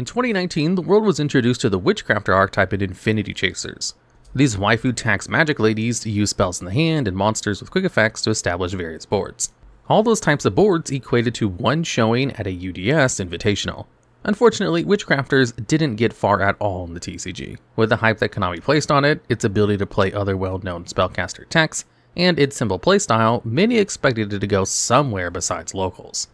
In 2019, the world was introduced to the Witchcrafter archetype in Infinity Chasers. These waifu-taxed magic ladies use spells in the hand and monsters with quick effects to establish various boards. All those types of boards equated to one showing at a UDS Invitational. Unfortunately, Witchcrafters didn't get far at all in the TCG. With the hype that Konami placed on it, its ability to play other well-known spellcaster techs, and its simple playstyle, many expected it to go somewhere besides locals.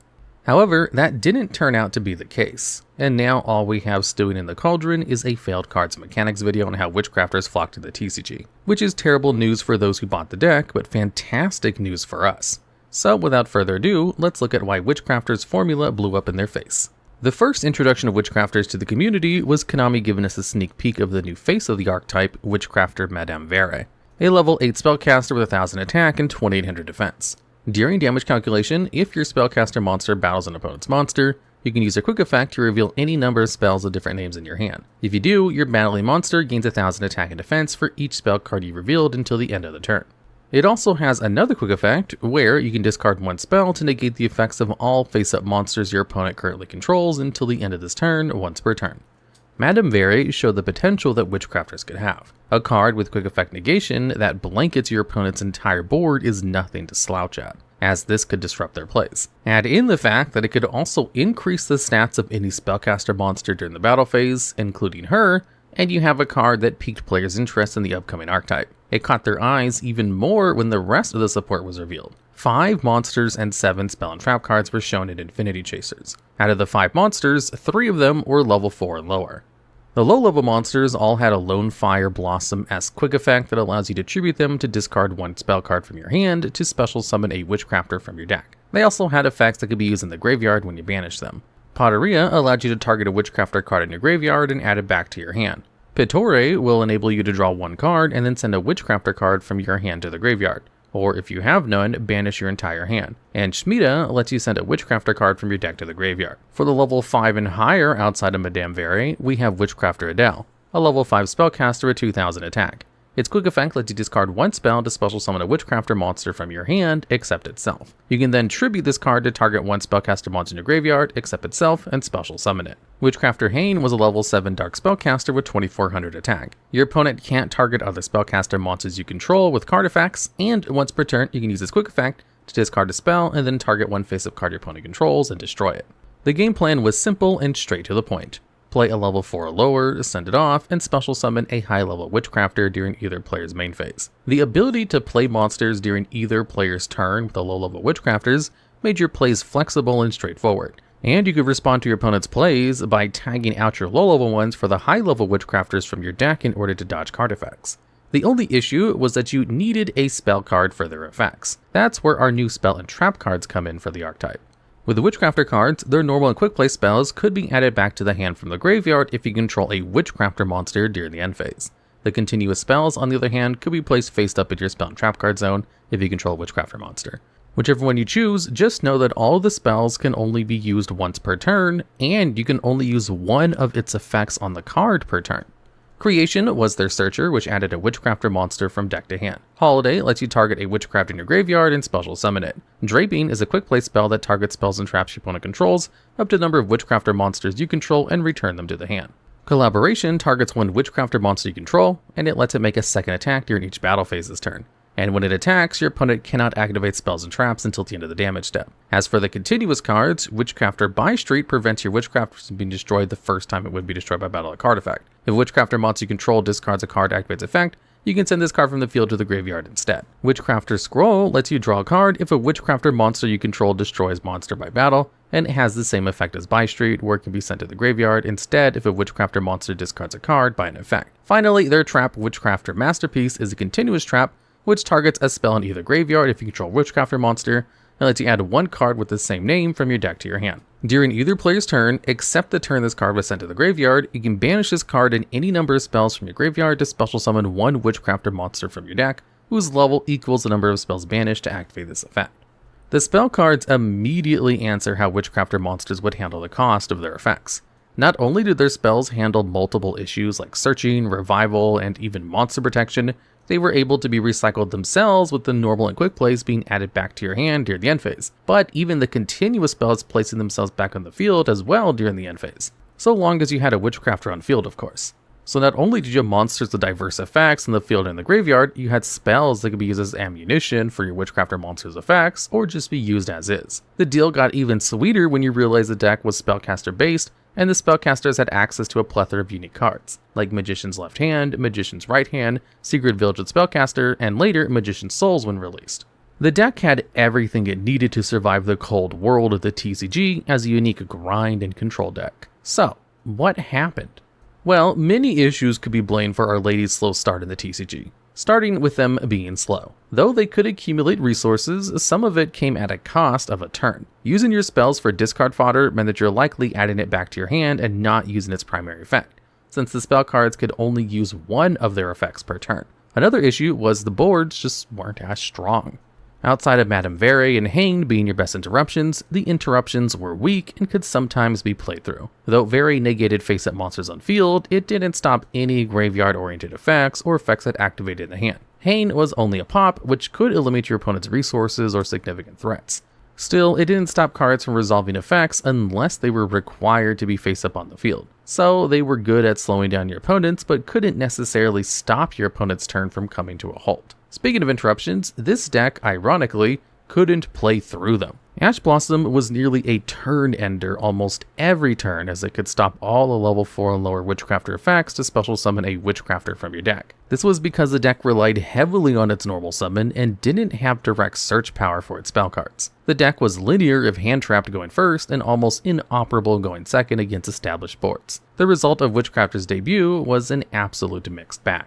However, that didn't turn out to be the case, and now all we have stewing in the cauldron is a failed cards and mechanics video on how Witchcrafters flocked to the TCG, which is terrible news for those who bought the deck, but fantastic news for us. So without further ado, let's look at why Witchcrafters' formula blew up in their face. The first introduction of Witchcrafters to the community was Konami giving us a sneak peek of the new face of the archetype, Witchcrafter Madame Vere, a level 8 spellcaster with 1000 attack and 2800 defense. During damage calculation, if your spellcaster monster battles an opponent's monster, you can use a quick effect to reveal any number of spells with different names in your hand. If you do, your battling monster gains 1000 attack and defense for each spell card you revealed until the end of the turn. It also has another quick effect, where you can discard one spell to negate the effects of all face-up monsters your opponent currently controls until the end of this turn, once per turn. Madame Vere showed the potential that Witchcrafters could have. A card with quick effect negation that blankets your opponent's entire board is nothing to slouch at, as this could disrupt their plays. Add in the fact that it could also increase the stats of any spellcaster monster during the battle phase, including her, and you have a card that piqued players' interest in the upcoming archetype. It caught their eyes even more when the rest of the support was revealed. 5 monsters and 7 spell and trap cards were shown in Infinity Chasers. Out of the 5 monsters, 3 of them were level 4 and lower. The low-level monsters all had a Lone Fire Blossom-esque quick effect that allows you to tribute them to discard one spell card from your hand to special summon a Witchcrafter from your deck. They also had effects that could be used in the graveyard when you banish them. Potteria allowed you to target a Witchcrafter card in your graveyard and add it back to your hand. Pittore will enable you to draw one card and then send a Witchcrafter card from your hand to the graveyard, or if you have none, banish your entire hand. And Shmita lets you send a Witchcrafter card from your deck to the graveyard. For the level 5 and higher outside of Madame Vere, we have Witchcrafter Adele, a level 5 spellcaster with 2000 attack. Its quick effect lets you discard one spell to special summon a Witchcrafter monster from your hand, except itself. You can then tribute this card to target one spellcaster monster in your graveyard, except itself, and special summon it. Witchcrafter Hane was a level 7 dark spellcaster with 2400 attack. Your opponent can't target other spellcaster monsters you control with card effects, and once per turn you can use this quick effect to discard a spell and then target one face-up card your opponent controls and destroy it. The game plan was simple and straight to the point. Play a level 4 or lower, send it off, and special summon a high-level Witchcrafter during either player's main phase. The ability to play monsters during either player's turn with the low-level Witchcrafters made your plays flexible and straightforward, and you could respond to your opponent's plays by tagging out your low-level ones for the high-level Witchcrafters from your deck in order to dodge card effects. The only issue was that you needed a spell card for their effects. That's where our new spell and trap cards come in for the archetype. With the Witchcrafter cards, their normal and quick play spells could be added back to the hand from the graveyard if you control a Witchcrafter monster during the end phase. The continuous spells, on the other hand, could be placed face up in your spell and trap card zone if you control a Witchcrafter monster. Whichever one you choose, just know that all of the spells can only be used once per turn, and you can only use one of its effects on the card per turn. Creation was their searcher, which added a Witchcrafter monster from deck to hand. Holiday lets you target a Witchcraft in your graveyard and special summon it. Draping is a quick play spell that targets spells and traps your opponent controls up to the number of Witchcrafter monsters you control and return them to the hand. Collaboration targets one Witchcrafter monster you control, and it lets it make a second attack during each battle phase's turn. And when it attacks, your opponent cannot activate spells and traps until the end of the damage step. As for the continuous cards, Witchcrafter by Street prevents your Witchcrafters from being destroyed the first time it would be destroyed by battle or card effect. If a Witchcrafter monster you control discards a card activates effect, you can send this card from the field to the graveyard instead. Witchcrafter Scroll lets you draw a card if a Witchcrafter monster you control destroys monster by battle, and it has the same effect as By Street, where it can be sent to the graveyard instead if a Witchcrafter monster discards a card by an effect. Finally, their trap Witchcrafter Masterpiece is a continuous trap which targets a spell in either graveyard if you control Witchcrafter monster, and lets you add one card with the same name from your deck to your hand. During either player's turn, except the turn this card was sent to the graveyard, you can banish this card and any number of spells from your graveyard to special summon one Witchcrafter monster from your deck, whose level equals the number of spells banished to activate this effect. The spell cards immediately answer how Witchcrafter monsters would handle the cost of their effects. Not only do their spells handle multiple issues like searching, revival, and even monster protection, they were able to be recycled themselves with the normal and quick plays being added back to your hand during the end phase, but even the continuous spells placing themselves back on the field as well during the end phase. so long as you had a Witchcrafter on field, of course. So not only did you have monsters with diverse effects in the field and the graveyard, you had spells that could be used as ammunition for your Witchcrafter monster's effects, or just be used as is. The deal got even sweeter when you realized the deck was spellcaster based, and the spellcasters had access to a plethora of unique cards, like Magician's Left Hand, Magician's Right Hand, Secret Village of Spellcaster, and later Magician's Souls when released. The deck had everything it needed to survive the cold world of the TCG as a unique grind and control deck. So, what happened? Well, many issues could be blamed for Our Lady's slow start in the TCG, starting with them being slow. Though they could accumulate resources, some of it came at a cost of a turn. Using your spells for discard fodder meant that you're likely adding it back to your hand and not using its primary effect, since the spell cards could only use one of their effects per turn. Another issue was the boards just weren't as strong. Outside of Madame Vere and Hanged being your best interruptions, the interruptions were weak and could sometimes be played through. Though Vere negated face-up monsters on field, it didn't stop any graveyard-oriented effects or effects that activated in the hand. Hanged was only a pop, which could eliminate your opponent's resources or significant threats. Still, it didn't stop cards from resolving effects unless they were required to be face-up on the field. So they were good at slowing down your opponents, but couldn't necessarily stop your opponent's turn from coming to a halt. Speaking of interruptions, this deck, ironically, couldn't play through them. Ash Blossom was nearly a turn ender almost every turn, as it could stop all the level 4 and lower Witchcrafter effects to special summon a Witchcrafter from your deck. This was because the deck relied heavily on its normal summon and didn't have direct search power for its spell cards. The deck was linear if hand-trapped going first and almost inoperable going second against established boards. The result of Witchcrafter's debut was an absolute mixed bag.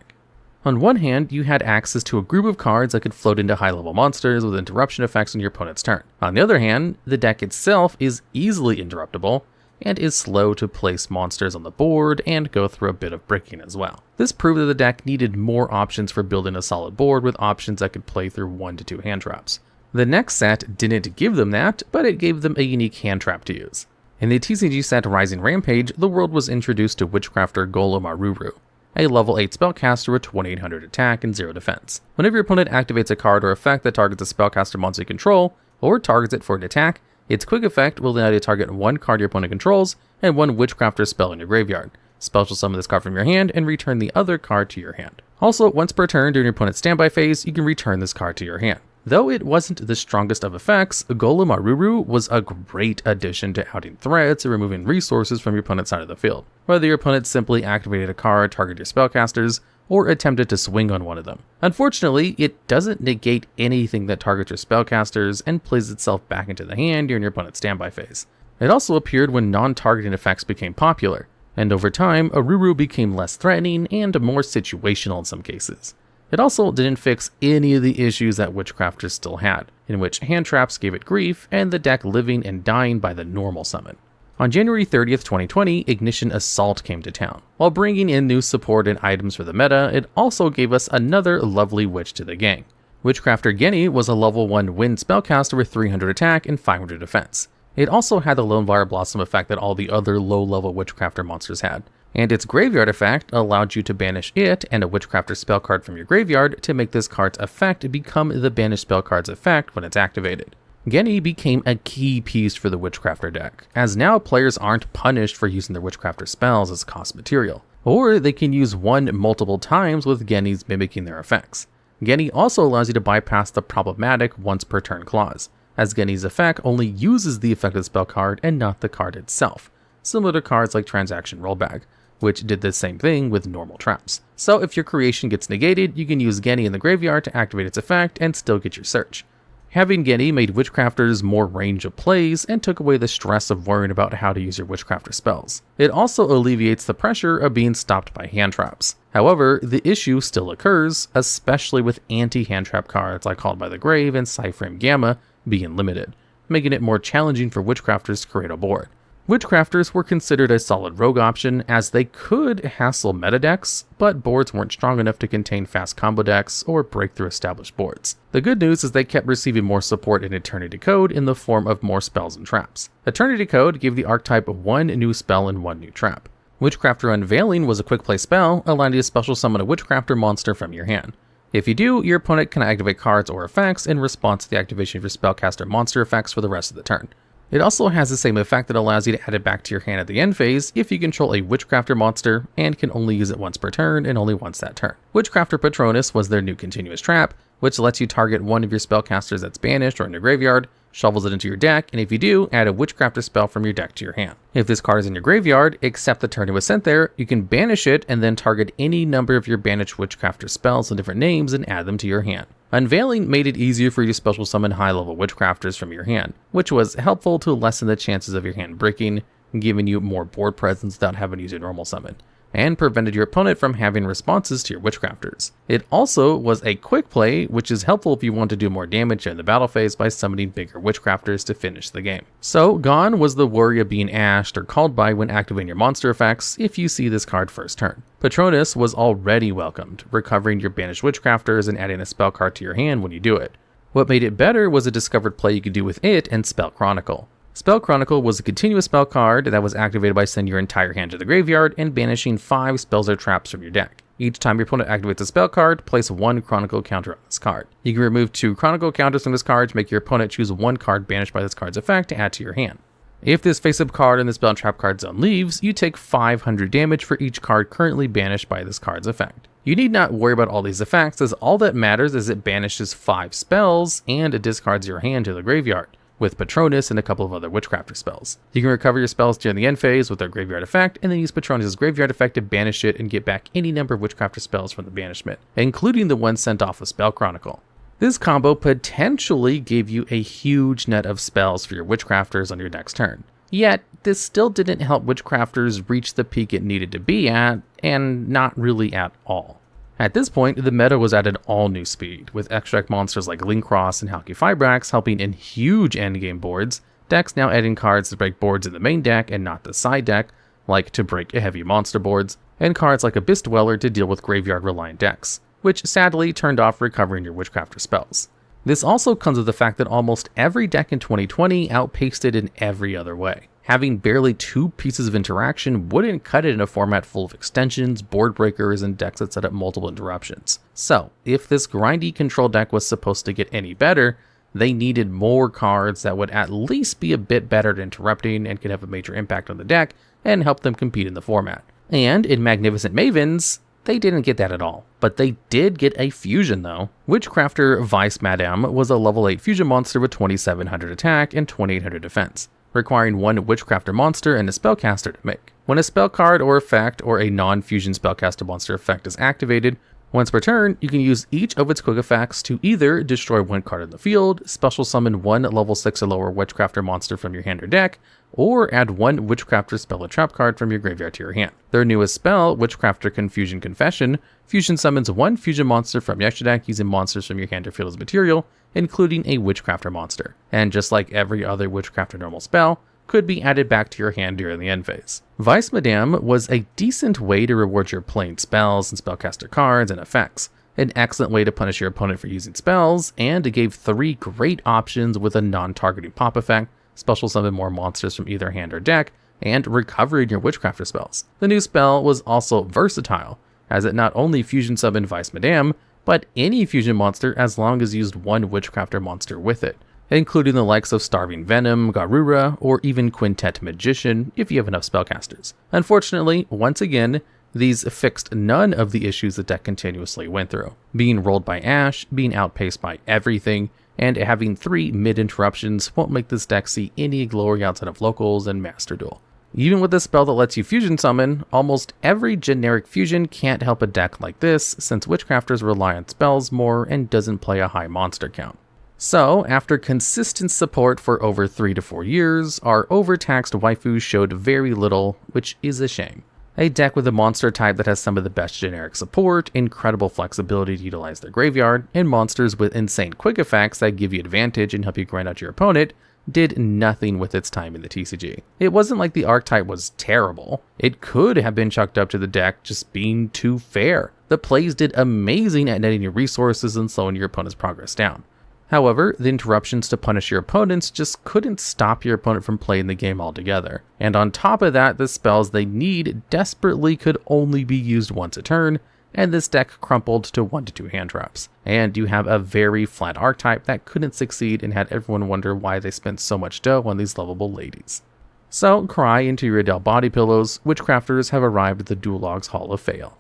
On one hand, you had access to a group of cards that could float into high-level monsters with interruption effects on your opponent's turn. On the other hand, the deck itself is easily interruptible and is slow to place monsters on the board and go through a bit of bricking as well. This proved that the deck needed more options for building a solid board with options that could play through 1 to 2 hand traps. The next set didn't give them that, but it gave them a unique hand trap to use. In the TCG set Rising Rampage, the world was introduced to Witchcrafter Golem Aruru, a level 8 spellcaster with 2800 attack and 0 defense. Whenever your opponent activates a card or effect that targets a spellcaster monster you control, or targets it for an attack, its quick effect will allow you to target one card your opponent controls and one Witchcrafter spell in your graveyard. Special summon this card from your hand and return the other card to your hand. Also, once per turn during your opponent's standby phase, you can return this card to your hand. Though it wasn't the strongest of effects, Golem Aruru was a great addition to outing threats and removing resources from your opponent's side of the field. Whether your opponent simply activated a card, targeted your spellcasters, or attempted to swing on one of them. Unfortunately, it doesn't negate anything that targets your spellcasters and plays itself back into the hand during your opponent's standby phase. It also appeared when non-targeting effects became popular, and over time, Aruru became less threatening and more situational in some cases. It also didn't fix any of the issues that Witchcrafters still had, in which hand traps gave it grief and the deck living and dying by the normal summon. On January 30th, 2020, Ignition Assault came to town. While bringing in new support and items for the meta, it also gave us another lovely witch to the gang. Witchcrafter Genny was a level 1 wind spellcaster with 300 attack and 500 defense. It also had the Lone Fire Blossom effect that all the other low-level Witchcrafter monsters had, and its graveyard effect allowed you to banish it and a Witchcrafter spell card from your graveyard to make this card's effect become the banished spell card's effect when it's activated. Genny became a key piece for the Witchcrafter deck, as now players aren't punished for using their Witchcrafter spells as cost material, or they can use one multiple times with Genny's mimicking their effects. Genny also allows you to bypass the problematic once per turn clause, as Genny's effect only uses the effective spell card and not the card itself, similar to cards like Transaction Rollback, which did the same thing with normal traps. So if your creation gets negated, you can use Genny in the graveyard to activate its effect and still get your search. Having Genny made Witchcrafters more range of plays and took away the stress of worrying about how to use your Witchcrafter spells. It also alleviates the pressure of being stopped by hand traps. However, the issue still occurs, especially with anti-hand trap cards like Called by the Grave and Cyframe Gamma being limited, making it more challenging for Witchcrafters to create a board. Witchcrafters were considered a solid rogue option as they could hassle meta decks, but boards weren't strong enough to contain fast combo decks or break through established boards. The good news is they kept receiving more support in Eternity Code in the form of more spells and traps. Eternity Code gave the archetype one new spell and one new trap. Witchcrafter Unveiling was a quick play spell, allowing you to special summon a Witchcrafter monster from your hand. If you do, your opponent can activate cards or effects in response to the activation of your spellcaster monster effects for the rest of the turn. It also has the same effect that allows you to add it back to your hand at the end phase if you control a Witchcrafter monster and can only use it once per turn and only once that turn. Witchcrafter Patronus was their new continuous trap, which lets you target one of your spellcasters that's banished or in your graveyard, shovels it into your deck, and if you do, add a Witchcrafter spell from your deck to your hand. If this card is in your graveyard, except the turn it was sent there, you can banish it and then target any number of your banished Witchcrafter spells with different names and add them to your hand. Unveiling made it easier for you to special summon high-level Witchcrafters from your hand, which was helpful to lessen the chances of your hand breaking, giving you more board presence without having to use your normal summon, and prevented your opponent from having responses to your Witchcrafters. It also was a quick play, which is helpful if you want to do more damage in the battle phase by summoning bigger Witchcrafters to finish the game. So gone was the worry of being ashed or called by when activating your monster effects if you see this card first turn. Patronus was already welcomed, recovering your banished Witchcrafters and adding a spell card to your hand when you do it. What made it better was a discovered play you could do with it and Spell Chronicle. Spell Chronicle was a continuous spell card that was activated by sending your entire hand to the graveyard and banishing 5 spells or traps from your deck. Each time your opponent activates a spell card, place 1 Chronicle counter on this card. You can remove 2 Chronicle counters from this card to make your opponent choose 1 card banished by this card's effect to add to your hand. If this face-up card in the spell and trap card zone leaves, you take 500 damage for each card currently banished by this card's effect. You need not worry about all these effects, as all that matters is it banishes 5 spells and it discards your hand to the graveyard, with Patronus and a couple of other Witchcrafter spells. You can recover your spells during the end phase with their graveyard effect, and then use Patronus' graveyard effect to banish it and get back any number of Witchcrafter spells from the banishment, including the ones sent off with Spell Chronicle. This combo potentially gave you a huge net of spells for your Witchcrafters on your next turn. Yet, this still didn't help Witchcrafters reach the peak it needed to be at, and not really at all. At this point, the meta was at an all-new speed, with extract monsters like Linkross and Halqifibrax helping in huge endgame boards, decks now adding cards to break boards in the main deck and not the side deck, like to break heavy monster boards, and cards like Abyss Dweller to deal with graveyard-reliant decks, which sadly turned off recovering your Witchcrafter spells. This also comes with the fact that almost every deck in 2020 outpaced it in every other way. Having barely 2 pieces of interaction wouldn't cut it in a format full of extensions, board breakers, and decks that set up multiple interruptions. So, if this grindy control deck was supposed to get any better, they needed more cards that would at least be a bit better at interrupting and could have a major impact on the deck and help them compete in the format. And in Magnificent Mavens, they didn't get that at all, but they did get a fusion though. Witchcrafter Vice Madame was a level 8 fusion monster with 2700 attack and 2800 defense, requiring 1 Witchcrafter monster and a spellcaster to make. When a spell card or effect or a non-fusion spellcaster monster effect is activated, once per turn, you can use each of its quick effects to either destroy 1 card in the field, special summon 1 level 6 or lower Witchcrafter monster from your hand or deck, or add 1 Witchcrafter spell or trap card from your graveyard to your hand. Their newest spell, Witchcrafter Confusion Confession, fusion summons 1 fusion monster from your extra deck using monsters from your hand or field as material, including a Witchcrafter monster. And just like every other Witchcrafter normal spell, could be added back to your hand during the end phase. Vice Madame was a decent way to reward your playing spells and spellcaster cards and effects, an excellent way to punish your opponent for using spells, and it gave 3 great options with a non-targeting pop effect, special summon more monsters from either hand or deck, and recovering your Witchcrafter spells. The new spell was also versatile, as it not only fusion summoned Vice Madame, but any fusion monster as long as you used 1 Witchcrafter monster with it, including the likes of Starving Venom, Garura, or even Quintet Magician if you have enough spellcasters. Unfortunately, once again, these fixed none of the issues the deck continuously went through, being rolled by Ash, being outpaced by everything, and having 3 mid-interruptions won't make this deck see any glory outside of Locals and Master Duel. Even with a spell that lets you fusion summon, almost every generic fusion can't help a deck like this, since Witchcrafters rely on spells more and doesn't play a high monster count. So, after consistent support for over 3 to 4 years, our overtaxed waifus showed very little, which is a shame. A deck with a monster type that has some of the best generic support, incredible flexibility to utilize their graveyard, and monsters with insane quick effects that give you advantage and help you grind out your opponent, did nothing with its time in the TCG. It wasn't like the archetype was terrible. It could have been chucked up to the deck just being too fair. The plays did amazing at netting your resources and slowing your opponent's progress down. However, the interruptions to punish your opponents just couldn't stop your opponent from playing the game altogether. And on top of that, the spells they need desperately could only be used once a turn, and this deck crumpled to 1 to 2 hand traps. And you have a very flat archetype that couldn't succeed and had everyone wonder why they spent so much dough on these lovable ladies. So cry into your Adele body pillows, Witchcrafters have arrived at the DuelLogs Hall of Fail.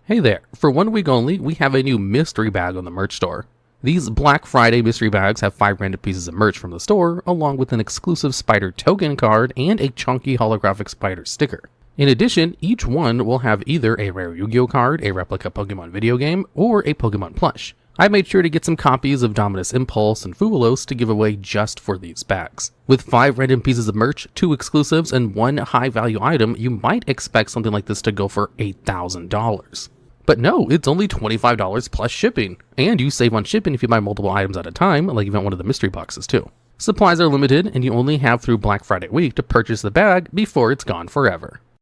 Hey there, for 1 week only, we have a new mystery bag on the merch store. These Black Friday mystery bags have 5 random pieces of merch from the store, along with an exclusive spider token card and a chunky holographic spider sticker. In addition, each one will have either a rare Yu-Gi-Oh card, a replica Pokemon video game, or a Pokemon plush. I made sure to get some copies of Dominus Impulse and Fubulos to give away just for these bags. With 5 random pieces of merch, 2 exclusives, and 1 high value item, you might expect something like this to go for $8,000. But no, it's only $25 plus shipping, and you save on shipping if you buy multiple items at a time, like you want one of the mystery boxes too. Supplies are limited, and you only have through Black Friday week to purchase the bag before it's gone forever.